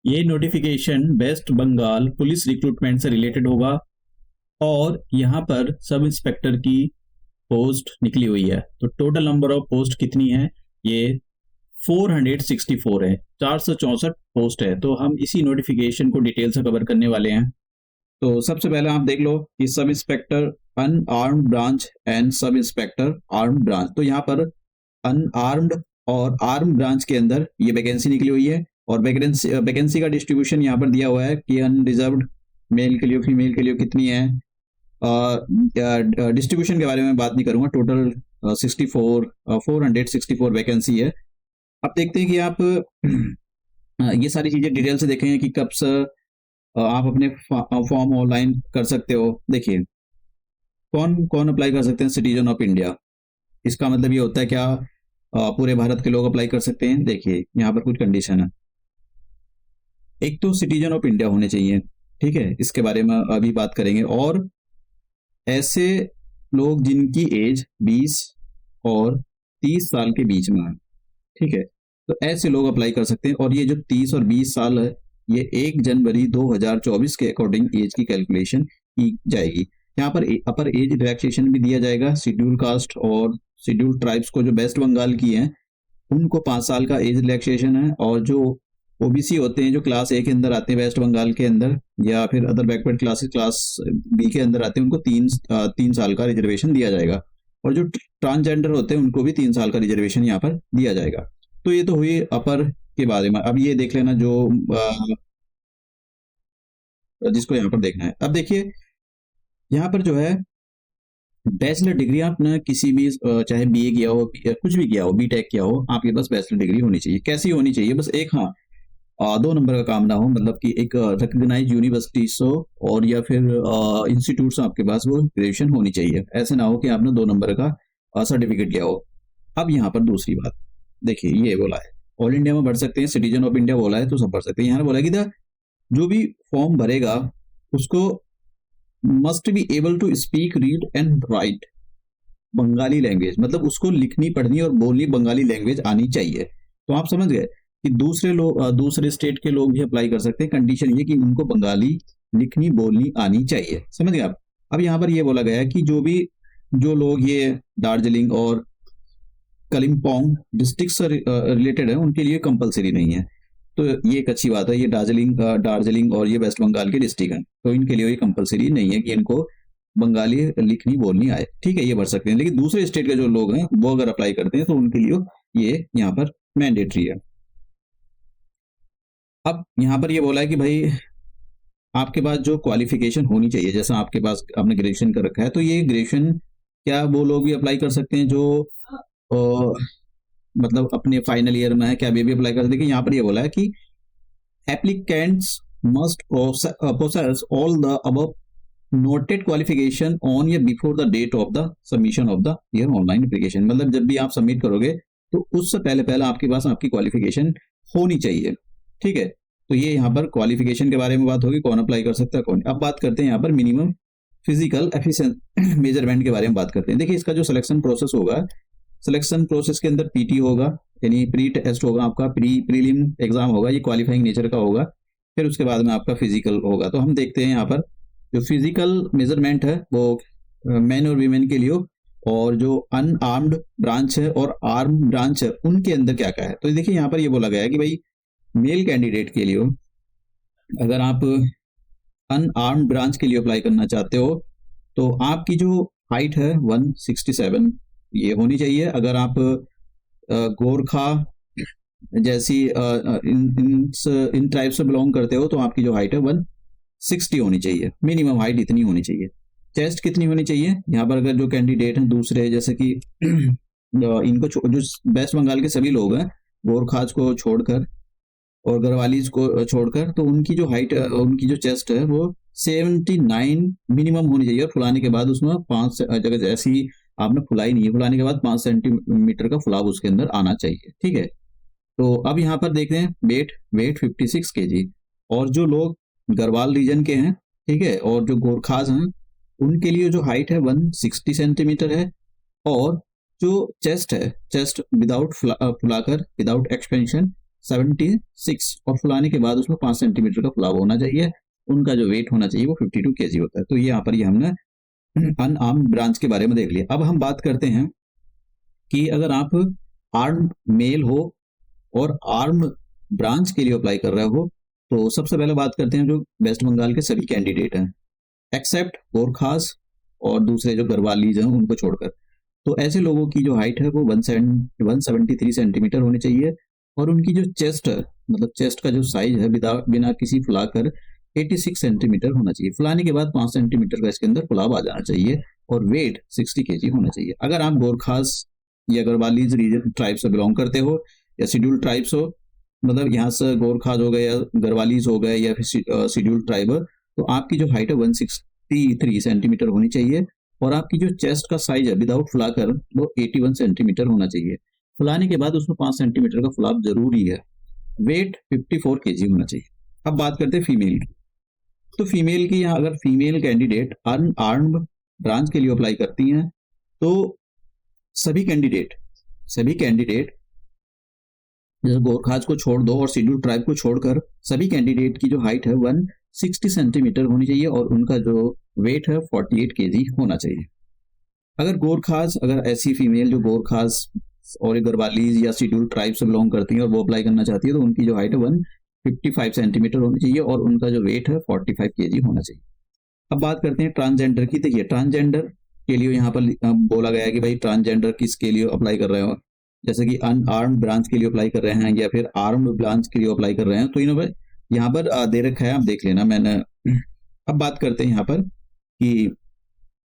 ये notification West Bengal police recruitment से related होगा और यहाँ पर सब इंस्पेक्टर की पोस्ट निकली हुई है। तो टोटल नंबर ऑफ पोस्ट कितनी है? ये 464 है, 464 पोस्ट है। तो हम इसी नोटिफिकेशन को डिटेल से कवर करने वाले हैं। तो सबसे पहले आप देख लो कि sub inspector unarmoured branch and sub inspector armed branch. तो यहाँ पर अनआर्म्ड और आर्म ब्रांच के अंदर ये वैकेंसी निकली हुई है और वैकेंसी का डिस्ट्रीब्यूशन यहाँ पर दिया हुआ है कि अनरिजर्व्ड मेल के लिए फीमेल के लिए कितनी है। डिस्ट्रीब्यूशन के बारे में बात नहीं करूंगा। टोटल 464 वैकेंसी है। अब देखते हैं कि आप ये सारी चीजें डिटेल से देखें कि कब से आप अपने फॉर्म ऑनलाइन कर सकते हो। देखिए कौन कौन अप्लाई कर सकते हैं? Citizen of India. इसका मतलब ये होता है क्या पूरे भारत के लोग अप्लाई कर सकते हैं? देखिए यहाँ पर कुछ कंडीशन है। एक तो सिटीजन ऑफ इंडिया होने चाहिए, ठीक है, इसके बारे में अभी बात करेंगे। और ऐसे लोग जिनकी एज 20 और 30 साल के बीच में है, ठीक है, तो ऐसे लोग अप्लाई कर सकते हैं। और ये जो 30 और 20 साल है ये 1 जनवरी 2024 के अकॉर्डिंग एज की कैलकुलेशन की जाएगी। यहाँ पर अपर एज रिलैक्सेशन भी दिया जाएगा। शेड्यूल कास्ट और शेड्यूल ट्राइब्स को जो वेस्ट बंगाल की हैं उनको 5 साल का एज रिलैक्सेशन है। और जो ओबीसी होते हैं जो क्लास ए के अंदर आते हैं वेस्ट बंगाल के अंदर या फिर other backward classes class B के अंदर आते हैं उनको 3 साल का रिजर्वेशन दिया जाएगा। और जो ट्रांसजेंडर होते हैं उनको भी 3 साल का रिजर्वेशन यहाँ पर दिया जाएगा। तो ये तो हुई अपर के बारे में। अब ये देख लेना जो जिसको यहाँ पर देखना है। अब देखिए यहाँ पर जो है बैचलर डिग्री आपने किसी भी चाहे बीए किया हो कुछ भी किया हो, बीटेक किया हो, आपके पास बैचलर डिग्री होनी चाहिए। कैसी होनी चाहिए? बस एक, हाँ, 2 नंबर का काम ना हो, मतलब कि एक रिकग्नाइज यूनिवर्सिटी हो और या फिर इंस्टीट्यूट आपके पास वो ग्रेजुएशन होनी चाहिए। ऐसे ना हो कि आपने 2 नंबर का सर्टिफिकेट लिया हो। अब यहाँ पर दूसरी बात देखिए, ये बोला है ऑल इंडिया में भर सकते हैं, सिटीजन ऑफ इंडिया बोला है तो सब भर सकते हैं। यहाँ बोला कि जो भी फॉर्म भरेगा उसको must be able to speak read and write Bengali language, मतलब उसको लिखनी पढ़नी और बोलनी बंगाली लैंग्वेज आनी चाहिए। तो आप समझ गए कि दूसरे लोग दूसरे स्टेट के लोग भी अप्लाई कर सकते हैं। कंडीशन ये कि उनको बंगाली लिखनी बोलनी आनी चाहिए। समझ गए आप? अब यहाँ पर ये बोला गया है कि जो लोग ये दार्जिलिंग और कलिम्पोंग डिस्ट्रिक्ट से रिलेटेड है उनके लिए कंपलसरी नहीं है। तो ये एक अच्छी बात है। ये दार्जिलिंग और ये वेस्ट बंगाल के डिस्ट्रिक्ट हैं तो इनके लिए ये कंपलसरी नहीं है कि इनको बंगाली लिखनी बोलनी आए, ठीक है, ये भर सकते हैं। लेकिन दूसरे स्टेट के जो लोग हैं वो अगर अप्लाई करते हैं तो उनके लिए ये यहाँ पर मैंडेटरी है। अब यहाँ पर ये बोला है कि भाई आपके पास जो क्वालिफिकेशन होनी चाहिए, जैसा आपके पास आपने ग्रेजुएशन कर रखा है तो ये ग्रेजुएशन क्या वो लोग भी अप्लाई कर सकते हैं जो मतलब अपने फाइनल ईयर में है? क्या वे भी अप्लाई कर सकते हैं? देखिए यहाँ पर ये बोला है कि applicants must possess all the above noted qualification on या before the date of the submission of the year online application. मतलब जब भी आप सबमिट करोगे तो उससे पहले आपके पास आपकी क्वालिफिकेशन होनी चाहिए, ठीक है। तो ये यहाँ पर क्वालिफिकेशन के बारे में बात होगी, कौन अप्लाई कर सकता है कौन। अब बात करते हैं यहाँ पर मिनिमम फिजिकल एफिशिएंसी मेजरमेंट के बारे में बात करते हैं। देखिए इसका जो सिलेक्शन प्रोसेस होगा, सिलेक्शन प्रोसेस के अंदर पीटी होगा यानी प्री टेस्ट होगा, आपका प्रीलिम एग्जाम होगा, ये क्वालिफाइंग नेचर का होगा। फिर उसके बाद में आपका फिजिकल होगा। तो हम देखते हैं यहाँ पर जो फिजिकल मेजरमेंट है वो मेन और वीमेन के लिए, और जो अनआर्म्ड ब्रांच है और आर्म ब्रांच है उनके अंदर क्या क्या है। तो देखिए यहाँ पर ये बोला गया है कि भाई मेल कैंडिडेट के लिए अगर आप अनआर्म्ड ब्रांच के लिए अप्लाई करना चाहते हो तो आपकी जो हाइट है 167 ये होनी चाहिए। अगर आप गोरखा जैसी इन ट्राइब से बिलोंग करते हो तो आपकी जो हाइट है 160 होनी चाहिए। मिनिमम हाइट इतनी होनी चाहिए। चेस्ट कितनी होनी चाहिए? यहाँ पर अगर जो कैंडिडेट हैं दूसरे जैसे कि इनको जो वेस्ट बंगाल के सभी लोग हैं गोरखाज को छोड़कर और गढ़वालीज को छोड़कर, तो उनकी जो हाइट उनकी जो चेस्ट है वो 79 मिनिमम होनी चाहिए। और फुलाने के बाद उसमें 5 जगह जैसी आपने फुलाई नहीं है, फुलाने के बाद 5 सेंटीमीटर का फुलाव उसके अंदर आना चाहिए, ठीक है। तो अब यहाँ पर देखते हैं वेट 56 kg। और जो लोग गढ़वाल रीजन के हैं, ठीक है, और जो गोरखाज हैं उनके लिए जो हाइट है 160 सेंटीमीटर है। और जो चेस्ट है, चेस्ट विदाउट फुलाकर विदाउट एक्सपेंशन 76 और फुलाने के बाद उसमें 5 सेंटीमीटर का फुलाव होना चाहिए, उनका जो वेट होना चाहिए वो 52 kg होता है। तो ये यहाँ पर ये हमने अनआर्म्ड ब्रांच के बारे में देख लिया। अब हम बात करते हैं कि अगर आप आर्म मेल हो और आर्म ब्रांच के लिए अप्लाई कर रहे हो, तो सबसे पहले बात करते हैं जो वेस्ट बंगाल के सभी कैंडिडेट हैं एक्सेप्ट गोरखास और दूसरे जो गढ़वालीज हैं उनको छोड़कर। तो ऐसे लोगों की जो हाइट है वो 173 सेंटीमीटर होनी चाहिए और उनकी जो चेस्ट है, मतलब चेस्ट का जो साइज है बिना किसी फुलाकर 86 सेंटीमीटर होना चाहिए। फुलाने के बाद 5 सेंटीमीटर का इसके अंदर फुलाव आ जाना चाहिए और वेट 60 kg होना चाहिए। अगर आप गोरखास या गढ़वालीज रीजन ट्राइब से बिलोंग करते हो या शेड्यूल ट्राइब्स हो, मतलब यहाँ से गोरखास हो गए या गढ़वालीज हो गए या फिर शेड्यूल ट्राइब, तो आपकी जो हाइट है 163 सेंटीमीटर होनी चाहिए और आपकी जो चेस्ट का साइज है विदाउट फुलाकर वो 81 सेंटीमीटर होना चाहिए। फुलाने के बाद उसमें 5 सेंटीमीटर का फुलाव जरूरी है। वेट 54 kg होना चाहिए। अब बात करते हैं फीमेल की। तो फीमेल की यहाँ अगर फीमेल कैंडिडेट अनआर्म्ड ब्रांच के लिए अप्लाई करती हैं तो सभी कैंडिडेट जैसे गोरखाज को छोड़ दो और शेड्यूल ट्राइब को छोड़कर सभी कैंडिडेट की जो हाइट है 160 सेंटीमीटर होनी चाहिए और उनका जो वेट है 48 kg होना चाहिए। अगर ऐसी फीमेल जो गोरखाज और गढ़वालीज या शेड्यूल ट्राइब से बिलोंग करती है और वो अप्लाई करना चाहती है तो उनकी जो हाइट है 155 सेंटीमीटर होनी चाहिए और उनका जो वेट है 45 kg होना चाहिए। अब बात करते हैं ट्रांसजेंडर की। देखिए ट्रांसजेंडर के लिए यहाँ पर बोला गया है कि भाई ट्रांसजेंडर किसके लिए अप्लाई कर रहे हो, जैसे कि अनआर्म्ड ब्रांच के लिए अप्लाई कर रहे हैं या फिर आर्म्ड ब्रांच के लिए अप्लाई कर रहे हैं, तो इन्होंने यहाँ पर दे रखा है, आप देख लेना मैंने। अब बात करते हैं यहाँ पर कि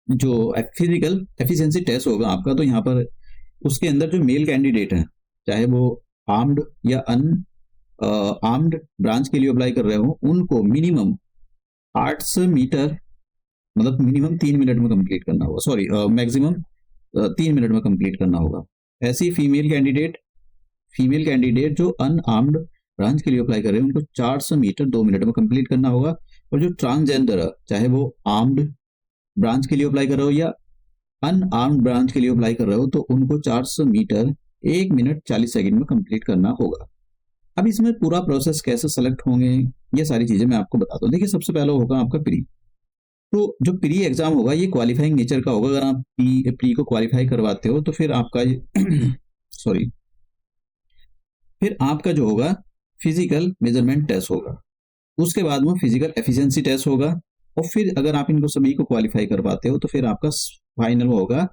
जो फिजिकल एफिशिएंसी टेस्ट होगा आपका, तो यहाँ पर उसके अंदर जो मेल कैंडिडेट है चाहे वो आर्म्ड या आर्म्ड ब्रांच के लिए अप्लाई कर रहे हो उनको मिनिमम 800 मीटर मतलब मिनिमम 3 मिनट में कंप्लीट करना होगा, सॉरी मैक्सिमम 3 मिनट में कंप्लीट करना होगा। ऐसी फीमेल कैंडिडेट जो अनआर्म्ड ब्रांच के लिए अप्लाई कर रहे हैं उनको 400 मीटर 2 मिनट में कंप्लीट करना होगा। और जो ट्रांसजेंडर है चाहे वो आर्म्ड ब्रांच के लिए अप्लाई कर रहे हो या अनआर्म्ड ब्रांच के लिए अप्लाई कर रहे हो तो उनको 400 मीटर 1 मिनट 40 सेकंड में कंप्लीट करना होगा। अब इसमें पूरा प्रोसेस कैसे सेलेक्ट होंगे ये सारी चीजें मैं आपको बताता हूँ। देखिए सबसे पहले होगा आपका प्री। तो जो प्री एग्जाम होगा ये क्वालिफाइंग नेचर का होगा। अगर आप प्री को क्वालिफाई करवाते हो तो फिर आपका सॉरी फिर आपका जो होगा फिजिकल मेजरमेंट टेस्ट होगा, उसके बाद में फिजिकल एफिशिएंसी टेस्ट होगा और फिर अगर आप इनको सभी को क्वालिफाई करवाते हो तो फिर आपका फाइनल होगा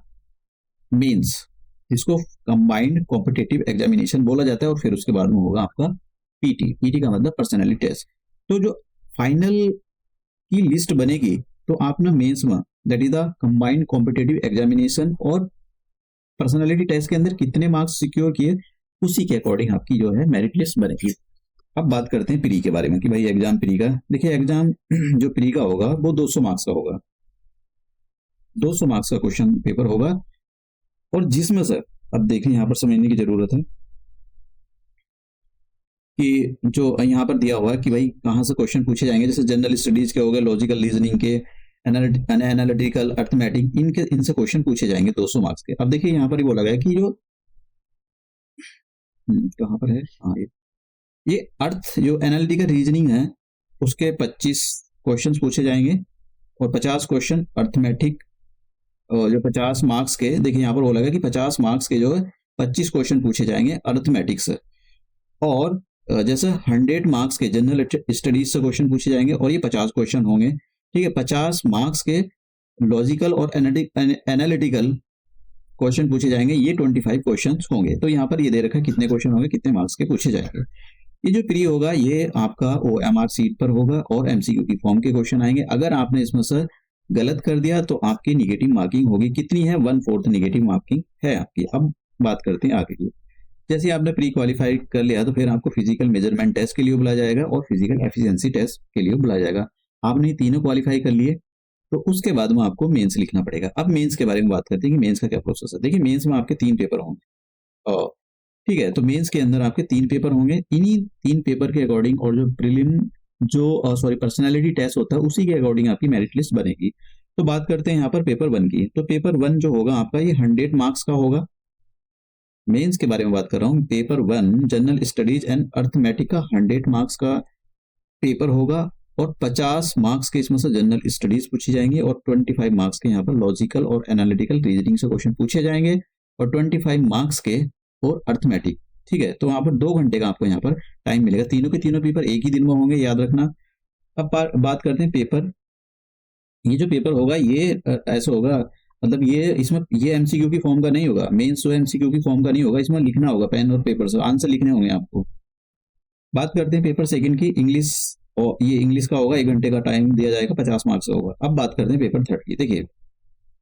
मेंस, इसको कंबाइंड कॉम्पिटिटिव एग्जामिनेशन बोला जाता है और फिर उसके बाद में होगा आपका पीटी का मतलब पर्सनैलिटी टेस्ट। तो जो फाइनल की लिस्ट बनेगी तो आप ना मेंस में that is the combined competitive examination और पर्सनैलिटी टेस्ट के अंदर कितने मार्क्स सिक्योर किए उसी के अकॉर्डिंग आपकी जो है मेरिट लिस्ट बनेगी। अब बात करते हैं प्री के बारे में कि भाई एग्जाम प्री का। देखिए एग्जाम जो प्री का होगा वो 200 मार्क्स का होगा, 200 मार्क्स का क्वेश्चन पेपर होगा और जिसमें से अब देखें यहाँ पर समझने की जरूरत है कि जो यहाँ पर दिया हुआ है कि भाई कहाँ से क्वेश्चन पूछे जाएंगे, जैसे जनरल स्टडीज के हो गए, लॉजिकल रीजनिंग के, एनालिटिकल, अर्थमेटिक, इनसे क्वेश्चन पूछे जाएंगे 200 मार्क्स के। अब देखिए यहाँ पर ही बोला गया कि जो कहाँ पर है, हाँ ये अर्थ जो एनालिटिकल रीजनिंग है उसके 25 क्वेश्चंस पूछे जाएंगे और 50 क्वेश्चन अर्थमेटिक जो 50 मार्क्स के, देखिए यहाँ पर बोला गया कि 50 मार्क्स के जो है 25 क्वेश्चन पूछे जाएंगे अर्थमेटिक से और जैसे 100 मार्क्स के जनरल स्टडीज से क्वेश्चन पूछे जाएंगे और ये 50 क्वेश्चन होंगे, ठीक है। 50 मार्क्स के लॉजिकल और एनालिटिकल क्वेश्चन पूछे जाएंगे, ये 25 क्वेश्चन होंगे। तो यहाँ पर ये दे रखा है कितने क्वेश्चन होंगे, कितने मार्क्स के पूछे जाएंगे। ये जो प्री होगा ये आपका OMR सीट पर होगा और MCQ की फॉर्म के क्वेश्चन आएंगे। अगर आपने इसमें से गलत कर दिया तो आपकी निगेटिव मार्किंग होगी, कितनी है 1/4 निगेटिव मार्किंग है आपकी। अब बात करते हैं आगे की। जैसे आपने प्री क्वालिफाई कर लिया तो फिर आपको फिजिकल मेजरमेंट टेस्ट के लिए बुलाया जाएगा और फिजिकल एफिशिएंसी टेस्ट के लिए बुलाया जाएगा। आपने तीनों क्वालिफाई कर लिए तो उसके बाद में आपको मेंस लिखना पड़ेगा। अब मेंस के बारे में बात करते हैं कि मेंस का क्या प्रोसेस है। देखिए मेंस में आपके 3 पेपर होंगे, ठीक है। तो मेंस के अंदर आपके 3 पेपर होंगे। इन्हीं 3 पेपर के अकॉर्डिंग और जो प्रीलिम जो पर्सनैलिटी टेस्ट होता है उसी के अकॉर्डिंग आपकी मेरिट लिस्ट बनेगी। तो बात करते हैं यहाँ पर पेपर 1 की। तो पेपर 1 जो होगा आपका ये 100 मार्क्स का होगा मेंस के बारे में बात कर रहा हूँ। Paper 1 general studies and arithmetic का 100 मार्क्स का पेपर होगा और 50 मार्क्स के इसमें से जनरल स्टडीज पूछी जाएंगी और 25 मार्क्स के यहाँ पर लॉजिकल और एनालिटिकल रीजनिंग से क्वेश्चन पूछे जाएंगे और 25 मार्क्स के और अर्थमेटिक। ठीक है, तो वहाँ पर 2 घंटे का आपको यहाँ पर टाइम मिलेगा। तीनों के तीनों पेपर एक ही दिन में होंगे, याद रखना। अब बात करते हैं पेपर। ये जो पेपर होगा ये ऐसा होगा, मतलब ये इसमें ये एमसीक्यू की फॉर्म का नहीं होगा। मेंस जो एमसीक्यू की फॉर्म का नहीं होगा, इसमें लिखना होगा पेन और पेपर से, आंसर लिखने होंगे आपको। बात करते हैं पेपर सेकंड की, इंग्लिश। और ये इंग्लिश का होगा, 1 घंटे का टाइम दिया जाएगा, 50 मार्क्स का होगा। अब बात करते हैं पेपर थर्ड की। देखिए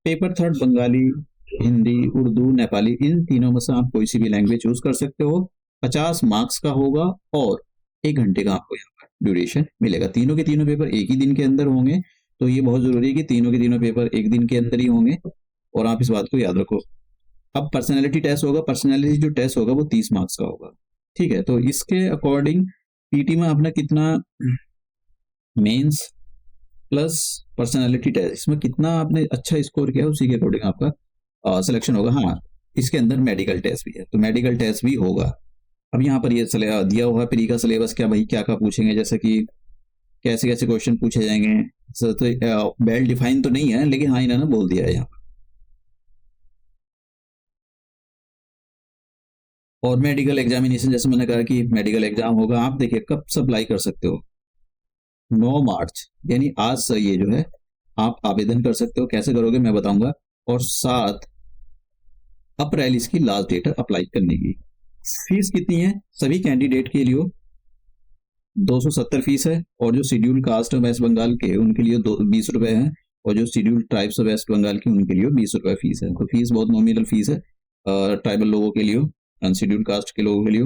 पेपर थर्ड बंगाली, हिंदी, उर्दू, नेपाली, इन तीनों में से आप कोई सी भी लैंग्वेज चूज कर सकते हो। 50 मार्क्स का होगा और 1 घंटे का आपको यहाँ पर ड्यूरेशन मिलेगा। तीनों के तीनों पेपर एक ही दिन के अंदर होंगे, तो ये बहुत जरूरी है कि तीनों के तीनों पेपर एक दिन के अंदर ही होंगे और आप इस बात को याद रखो। अब पर्सनैलिटी टेस्ट होगा। पर्सनैलिटी जो टेस्ट होगा वो 30 मार्क्स का होगा। ठीक है, तो इसके अकॉर्डिंग पीटी में अपना कितना मेंस प्लस पर्सनैलिटी टेस्ट, इसमें कितना आपने अच्छा स्कोर किया उसी के अकॉर्डिंग आपका सिलेक्शन होगा। हाँ, इसके अंदर मेडिकल टेस्ट भी है, तो मेडिकल टेस्ट भी होगा। अब यहाँ पर ये दिया हुआ प्री का सिलेबस, क्या भाई क्या क्या पूछेंगे, जैसे कि कैसे कैसे क्वेश्चन पूछे जाएंगे। सर तो वेल डिफाइन तो नहीं है, लेकिन हाँ इन्होंने बोल दिया है यहाँ। और मेडिकल एग्जामिनेशन, जैसे मैंने कहा कि मेडिकल एग्जाम होगा, आप देखिए कब से अप्लाई कर सकते हो। 9 मार्च यानी आज से ये जो है आप आवेदन कर सकते हो। कैसे करोगे मैं बताऊंगा। और 7 अप्रैल इसकी लास्ट डेट है अप्लाई करने की। फीस कितनी है सभी कैंडिडेट के लिए? 270 फीस है। और जो शेड्यूल कास्ट है वेस्ट बंगाल के, उनके लिए 20 रुपए है। और जो शेड्यूल ट्राइब्स है वेस्ट बंगाल की, उनके लिए 20 रुपए फीस है। तो फीस बहुत नॉमिनल फीस है ट्राइबल लोगों के लिए, अनशेड्यूल कास्ट के लोगों के लिए।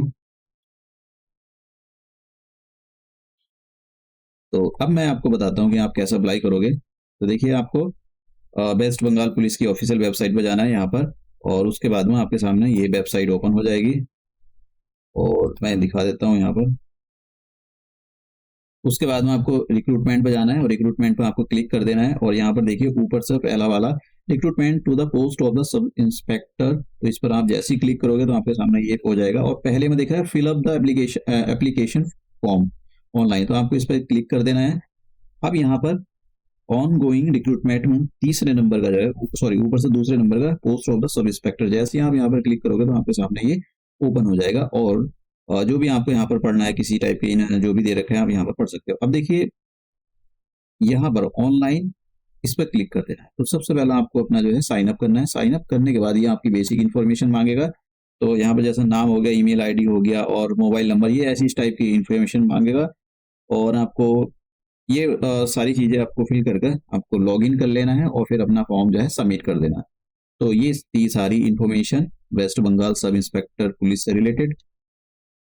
तो अब मैं आपको बताता हूँ कि आप कैसे अप्लाई करोगे। तो देखिए आपको वेस्ट बंगाल पुलिस की ऑफिशियल वेबसाइट पर जाना है यहाँ पर, और उसके बाद में आपके सामने ये वेबसाइट ओपन हो जाएगी और मैं दिखा देता हूँ यहाँ पर। उसके बाद में आपको रिक्रूटमेंट पे जाना है और रिक्रूटमेंट पे आपको क्लिक कर देना है। और यहाँ पर देखिए ऊपर से पहला वाला recruitment to the post of the sub inspector, तो इस पर आप जैसे ही क्लिक करोगे तो आपके सामने ये हो जाएगा। और पहले में दिख रहा है fill up the application form online, तो आपको इस पर क्लिक कर देना है। अब यहाँ पर ऑन गोइंग रिक्रूटमेंट में तीसरे नंबर का जो है, सॉरी ऊपर से दूसरे नंबर का post of the sub inspector, जैसे ही आप यहाँ पर क्लिक करोगे तो आपके सामने ये ओपन हो जाएगा। और जो भी आपको यहाँ पर पढ़ना है, किसी टाइप के इन्होंने जो भी दे रखे हैं आप यहाँ पर पढ़ सकते हो। अब देखिए यहाँ पर ऑनलाइन इस पर क्लिक कर देना है। तो सबसे पहले आपको अपना जो है साइन अप करना है। साइन अप करने के बाद ये आपकी बेसिक इन्फॉर्मेशन मांगेगा। तो यहाँ पर जैसा नाम हो गया, ईमेल आईडी हो गया और मोबाइल नंबर, ये ऐसी इस टाइप की इन्फॉर्मेशन मांगेगा। और आपको ये सारी चीजें आपको फिल करके आपको लॉग इन कर लेना है और फिर अपना फॉर्म जो है सबमिट कर देना है। तो ये थी सारी information waste Bengal sub inspector police से रिलेटेड।